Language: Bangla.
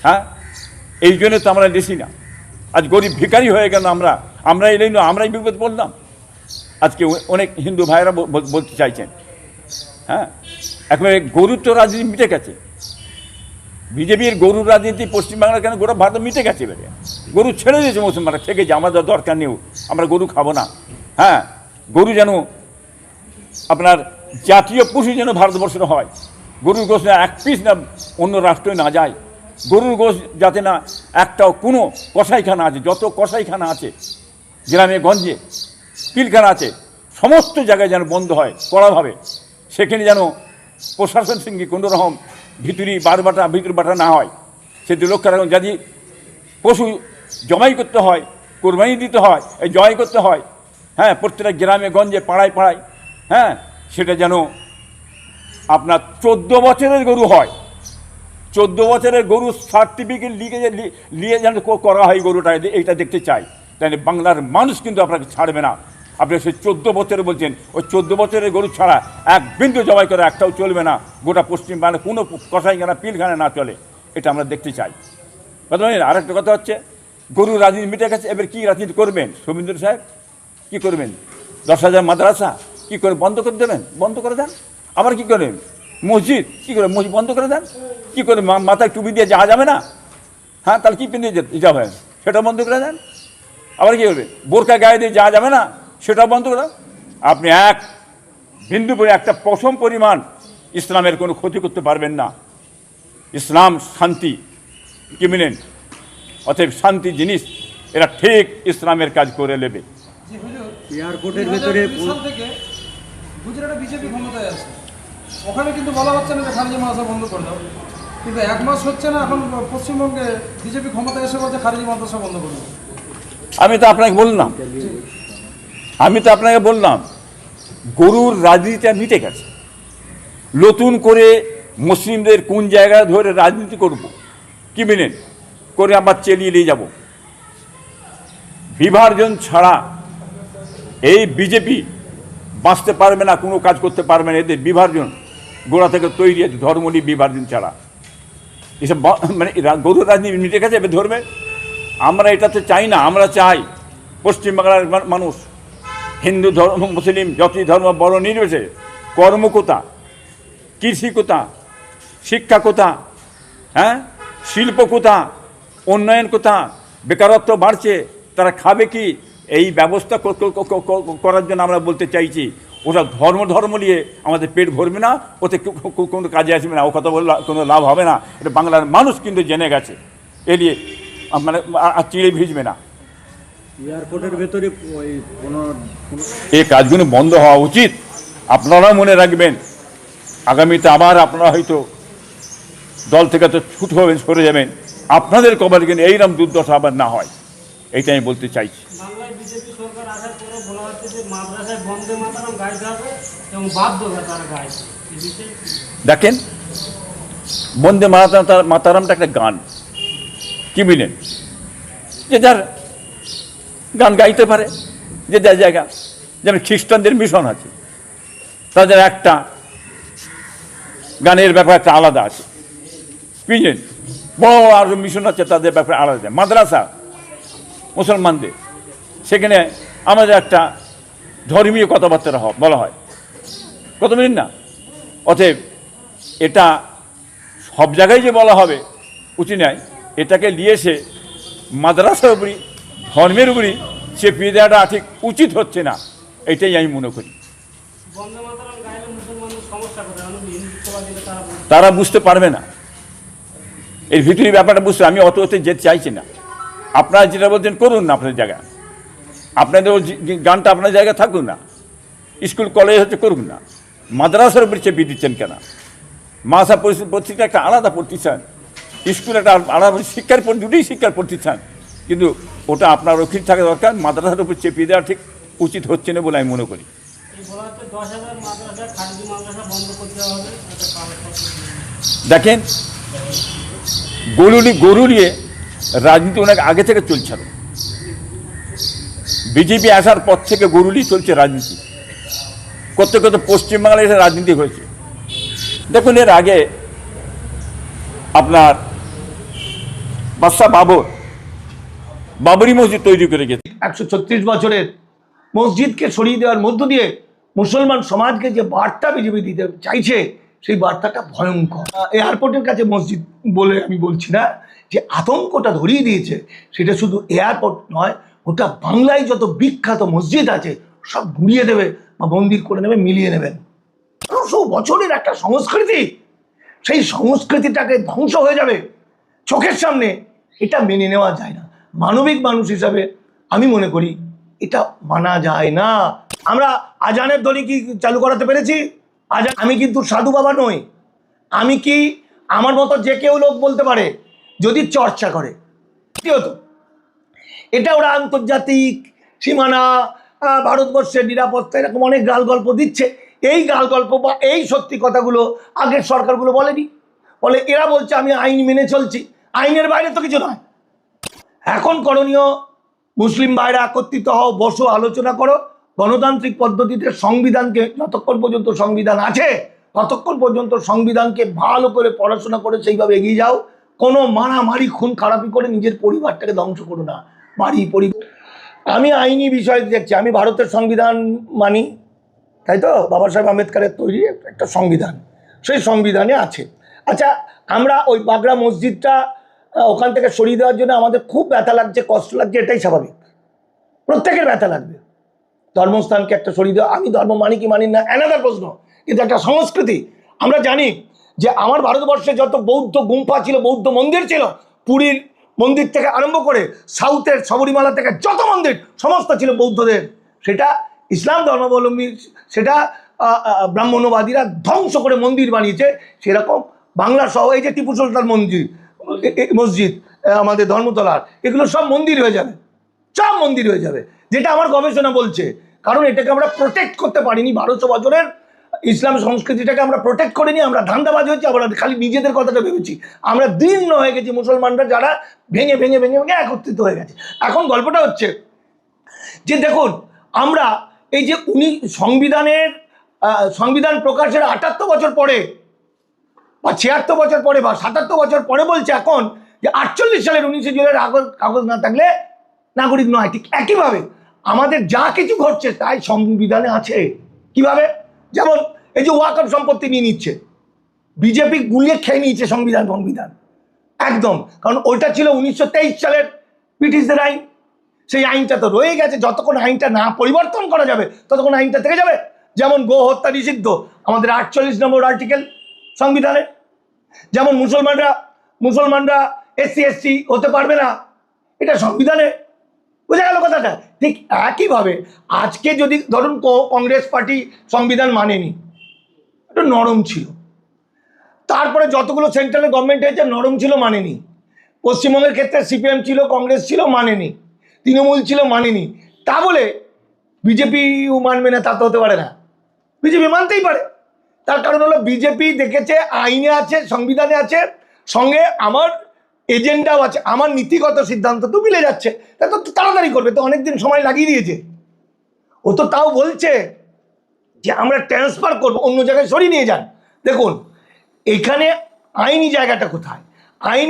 হ্যাঁ, এই জন্য তো আমরা দেশি না, আজ গরিব ভিখারি হয়ে গেল। আমরা এলেই না, আমরাই বিপদ বললাম। আজকে অনেক হিন্দু ভাইয়েরা বলতে চাইছেন, হ্যাঁ, একেবারে গরুর তো রাজনীতি মিটে গেছে। বিজেপির গরুর রাজনীতি পশ্চিমবাংলার কেন গোটা ভারত মিটে গেছে। এবারে গরু ছেড়ে দিয়েছে মুসলমানরা, থেকে যে আমাদের দরকার নেই, আমরা গরু খাবো না। হ্যাঁ, গরু যেন আপনার জাতীয় পশু যেন ভারতবর্ষের হয়। গরুর গোশ না এক পিস না অন্য রাষ্ট্রে না যায়। গরুর গোশ যাতে না একটাও কোনো কসাইখানা আছে, যত কসাইখানা আছে গ্রামে গঞ্জে, পিলখানা আছে, সমস্ত জায়গায় যেন বন্ধ হয় কড়াভাবে। সেখানে যেন প্রশাসন সঙ্গে কোনো রকম ভিতর বাটা না হয়। সেটি লক্ষ্য রাখুন। যদি পশু জমাই করতে হয়, কোরবানি দিতে হয়, এই জবাই করতে হয়, হ্যাঁ, প্রত্যেকটা গ্রামে গঞ্জে পাড়ায় পাড়ায়, হ্যাঁ, সেটা যেন আপনার 14 বছরের গরু হয়। 14 বছরের গরু সার্টিফিকেট নিয়ে যেন করা হয় গরুটা, এইটা দেখতে চাই। তাই বাংলার মানুষ কিন্তু আপনাকে ছাড়বে না। আপনি সে 14 বছরে বলছেন, ওই 14 বছরের গরু ছাড়া এক বিন্দু জবাই করে একটাও চলবে না। গোটা পশ্চিমবাংলা কোনো কসাইখানা পিলখানা না চলে, এটা আমরা দেখতে চাই। কথা বলেন। আরেকটা কথা হচ্ছে, গরুর রাজনীতি মিটে গেছে। এবার কী রাজনীতি করবেন শোভেন্দু সাহেব? কী করবেন? 10,000 মাদ্রাসা কী করে বন্ধ করে দেবেন? বন্ধ করে দেন। আবার কী করেন? মসজিদ কী করে? মসজিদ বন্ধ করে দেন। কী করে? মাথায় টুপি দিয়ে যাওয়া যাবে না? হ্যাঁ, তাহলে কী পিঁধে যাবে? সেটা বন্ধ করে দেন। আবার কী করবে? বোরকা গায়ে দিয়ে যাওয়া যাবে না? সেটাও বন্ধ করে দেন। আপনি এক বিন্দু করে একটা পশম পরিমাণ ইসলামের কোনো ক্ষতি করতে পারবেন না। ইসলাম শান্তি, কি মিলেন? অতএব শান্তি জিনিস, এরা ঠিক ইসলামের কাজ করে নেবে। এয়ারপোর্টের ভেতরে গুজরাটে বিজেপি ক্ষমতায় আছে, ওখানে কিন্তু বলা হচ্ছে না যে খারিজি মাদ্রাসা বন্ধ করে দাও, কিন্তু 1 মাস হচ্ছে না এখন পশ্চিমবঙ্গে বিজেপি ক্ষমতায় এসে বলছে খারিজি মাদ্রাসা বন্ধ করে দাও। আমি তো আপনাকে বললাম গরুর রাজনীতিটা মিটে গেছে। নতুন করে মুসলিমদের কোন জায়গায় ধরে রাজনীতি করব, কি মিলেন করে আবার চালিয়ে নিয়ে যাব। বিভাজন ছাড়া এই বিজেপি বাঁচতে পারবে না, কোনো কাজ করতে পারবে না। এদের বিভাজন গোড়া থেকে তৈরি আছে, ধর্ম নিয়ে বিভাজন ছাড়া। এসব মানে গরুর রাজনীতি মিটে গেছে, এবার ধরবে। আমরা এটা তো চাই না। আমরা চাই পশ্চিমবাংলার মানুষ হিন্দু ধর্ম, মুসলিম, জাতি ধর্ম বড় নির্বিশেষে কর্মকতা, কৃষিকতা, শিক্ষাকতা, হ্যাঁ, শিল্পকতা, উন্নয়ন কোথা, বেকারত্ব বাড়ছে, তারা খাবে কি, এই ব্যবস্থা করার জন্য আমরা বলতে চাইছি। ওটা ধর্ম নিয়ে আমাদের পেট ভরবে না, ওতে কোনো কাজে আসবে না, ও কথা বললে কোনো লাভ হবে না। এটা বাংলার মানুষ কিন্তু জেনে গেছে, এ নিয়ে মানে আর চিড়ে ভিজবে না। এয়ারপোর্টের ভেতরে এই কাজগুলো বন্ধ হওয়া উচিত। আপনারা মনে রাখবেন, আগামীতে আবার আপনারা হয়তো দল থেকে তো ছুট হবেন, সরে যাবেন। আপনাদের কবলে কিন্তু এইরকম দুর্দশা আবার না হয়, এইটা আমি বলতে চাইছি। বাংলায় বিজেপি সরকার আসার পরে বলা হচ্ছে যে মাদ্রাসায় বন্দে মাতরম গাইতে হবে এবং বাধ্য হবে তারা গাইছে। দেখেন, বন্দে মাতারামটা একটা গান, কি বুঝলেন, যে যার গান গাইতে পারে, যে যার জায়গা। যেমন খ্রিস্টানদের মিশন আছে, তাদের একটা গানের ব্যাপার একটা আলাদা আছে, বুঝলেন। বড় আরো মিশন আছে, তাদের ব্যাপারে আলাদা। মাদ্রাসা মুসলমানদের, সেখানে আমাদের একটা ধর্মীয় কথাবার্তা বলা হয়, কত মিনিট না। অতএব এটা সব জায়গায় যে বলা হবে উচিত নয়। এটাকে নিয়ে এসে মাদ্রাসার উপরই, ধর্মের উপরই চেপিয়ে দেওয়াটা ঠিক উচিত হচ্ছে না, এটাই আমি মনে করি। তারা বুঝতে পারবে না, এর ভিতরি ব্যাপারটা বুঝতে। আমি অত যেতে চাইছি না। আপনারা যেটা বলছেন করুন না আপনার জায়গা, আপনাদের গানটা আপনার জায়গায় থাকুন না। স্কুল কলেজ হচ্ছে করুন না, মাদ্রাসার উপরে চেপিয়ে দিচ্ছেন কেন? মাদ্রাসা প্রতিষ্ঠান একটা আলাদা প্রতিষ্ঠান, স্কুল একটা আলাদা শিক্ষার, দুটোই শিক্ষার প্রতিষ্ঠান, কিন্তু ওটা আপনার রক্ষিত থাকা দরকার। মাদ্রাসার উপর চেপিয়ে দেওয়া ঠিক উচিত হচ্ছে না বলে আমি মনে করি। দেখেন, গরু নিয়ে রাজনীতি অনেক আগে থেকে চলছে। বিজেপি আসার পর থেকে গরু নিয়ে চলছে রাজনীতি, করতে করতে পশ্চিমবাংলায় এসে রাজনীতি হয়েছে। দেখুন, এর আগে আপনার বাদশাহ বাবরি মসজিদ তৈরি করে গেছে। 136 বছরের মসজিদকে সরিয়ে দেওয়ার মধ্য দিয়ে মুসলমান সমাজকে যে বার্তা বিজেপি দিতে চাইছে সেই বার্তাটা ভয়ঙ্কর। এয়ারপোর্টের কাছে মসজিদ বলে আমি বলছি না, যে আতঙ্কটা ধরিয়ে দিয়েছে সেটা শুধু এয়ারপোর্ট নয়, ওটা বাংলায় যত বিখ্যাত মসজিদ আছে সব ঘুরিয়ে দেবে বা মন্দির করে নেবে, মিলিয়ে নেবেন। 100 বছরের একটা সংস্কৃতি, সেই সংস্কৃতিটাকে ধ্বংস হয়ে যাবে চোখের সামনে, এটা মেনে নেওয়া যায় না। মানবিক মানুষ হিসাবে আমি মনে করি এটা মানা যায় না। আমরা আজানের ধ্বনি কি চালু করাতে পেরেছি? আজান, আমি কিন্তু সাধু বাবা নই, আমি কি আমার মতো যে কেউ লোক বলতে পারে যদি চর্চা করে। কি হতো এটা, ওরা আন্তর্জাতিক সীমানা, ভারতবর্ষের নিরাপত্তা, এরকম অনেক গাল গল্প দিচ্ছে। এই গাল গল্প বা এই সত্যি কথাগুলো আগের সরকারগুলো বলেনি, বলে এরা বলছে আমি আইন মেনে চলছি, আইনের বাইরে তো কিছু নয়। এখন করণীয়, মুসলিম ভাইরা একত্রিত হও, বসো, আলোচনা করো, গণতান্ত্রিক পদ্ধতিতে সংবিধানকে, যতক্ষণ পর্যন্ত সংবিধান আছে ততক্ষণ পর্যন্ত সংবিধানকে ভালো করে পড়াশোনা করে সেইভাবে এগিয়ে যাও। কোনো মারামারি খুন খারাপি করে নিজের পরিবারটাকে ধ্বংস করো না। আমি আইনি বিষয় দেখছি, আমি ভারতের সংবিধান মানি, তাই তো, বাবা সাহেব আম্বেদকরের তৈরি একটা সংবিধান, সেই সংবিধানে আছে। আচ্ছা, আমরা ওই বাগড়া মসজিদটা ওখান থেকে সরিয়ে দেওয়ার জন্য আমাদের খুব ব্যথা লাগছে, কষ্ট লাগছে, এটাই স্বাভাবিক, প্রত্যেকের ব্যথা লাগবে। ধর্মস্থানকে একটা সরিয়ে দেওয়া, আমি ধর্ম মানি কি মানি না অ্যানাদার প্রশ্ন, কিন্তু একটা সংস্কৃতি। আমরা জানি যে আমার ভারতবর্ষে যত বৌদ্ধ গুম্ফা ছিল, বৌদ্ধ মন্দির ছিল, পুরীর মন্দির থেকে আরম্ভ করে সাউথের শবরীমালা থেকে যত মন্দির সমস্ত ছিল বৌদ্ধদের। সেটা ইসলাম ধর্মাবলম্বী, সেটা ব্রাহ্মণ্যবাদীরা ধ্বংস করে মন্দির বানিয়েছে। সেরকম বাংলা সহ এই যে টিপু সুলতান মসজিদ আমাদের ধর্মতলার, এগুলো সব মন্দির হয়ে যাবে, সব মন্দির হয়ে যাবে, যেটা আমার গবেষণা বলছে। কারণ এটাকে আমরা প্রোটেক্ট করতে পারিনি, 1200 বছরের ইসলাম সংস্কৃতিটাকে আমরা প্রোটেক্ট করিনি। আমরা ধান্দাবাজ হয়েছি, আমরা খালি নিজেদের কথাটা ভেবেছি। আমরা দীর্ণ হয়ে গেছি মুসলমানরা, যারা ভেঙে ভেঙে ভেঙে ভেঙে একত্রিত হয়ে গেছে। এখন গল্পটা হচ্ছে যে দেখুন, আমরা এই যে সংবিধান প্রকাশের 78 বছর পরে বা 76 বছর পরে বা 77 বছর পরে বলছে এখন যে 48 সালের 19 জুনের কাগজ না থাকলে নাগরিক নয়। ঠিক একইভাবে আমাদের যা কিছু ঘটছে তাই সংবিধানে আছে। কিভাবে? যেমন এই যে ওয়াকফ সম্পত্তি নিয়ে নিচ্ছে, বিজেপি গুলিয়ে খেয়ে নিয়েছে সংবিধান একদম। কারণ ওইটা ছিল 1923 সালের ব্রিটিশদের আইন, সেই আইনটা তো রয়ে গেছে। যতক্ষণ আইনটা না পরিবর্তন করা যাবে ততক্ষণ আইনটা থেকে যাবে। যেমন গো হত্যা নিষিদ্ধ আমাদের 48 নম্বর আর্টিকেল সংবিধানে। যেমন মুসলমানরা SC ST হতে পারবে না, এটা সংবিধানে। বোঝা গেল কথাটা? ঠিক একইভাবে আজকে যদি ধরুন কংগ্রেস পার্টি সংবিধান মানেনি, একটু নরম ছিল, তারপরে যতগুলো সেন্ট্রালের গভর্নমেন্ট হয়েছে নরম ছিল, মানেনি। পশ্চিমবঙ্গের ক্ষেত্রে CPM ছিল, কংগ্রেস ছিল, মানেনি, তৃণমূল ছিল, মানেনি। তা বলে বিজেপিও মানবে না তা তো হতে পারে না, বিজেপি মানতেই পারে। তার কারণ হলো বিজেপি দেখেছে আইনে আছে, সংবিধানে আছে, সঙ্গে আমার এজেন্ডাও আছে, আমার নীতিগত সিদ্ধান্ত তো মিলে যাচ্ছে। তা তো তাড়াতাড়ি করবে, তো অনেকদিন সময় লাগিয়ে দিয়েছে। ও তো তাও বলছে যে আমরা ট্রান্সফার করবো, অন্য জায়গায় সরিয়ে নিয়ে যান। দেখুন এখানে আইনি জায়গাটা কোথায়? আইনি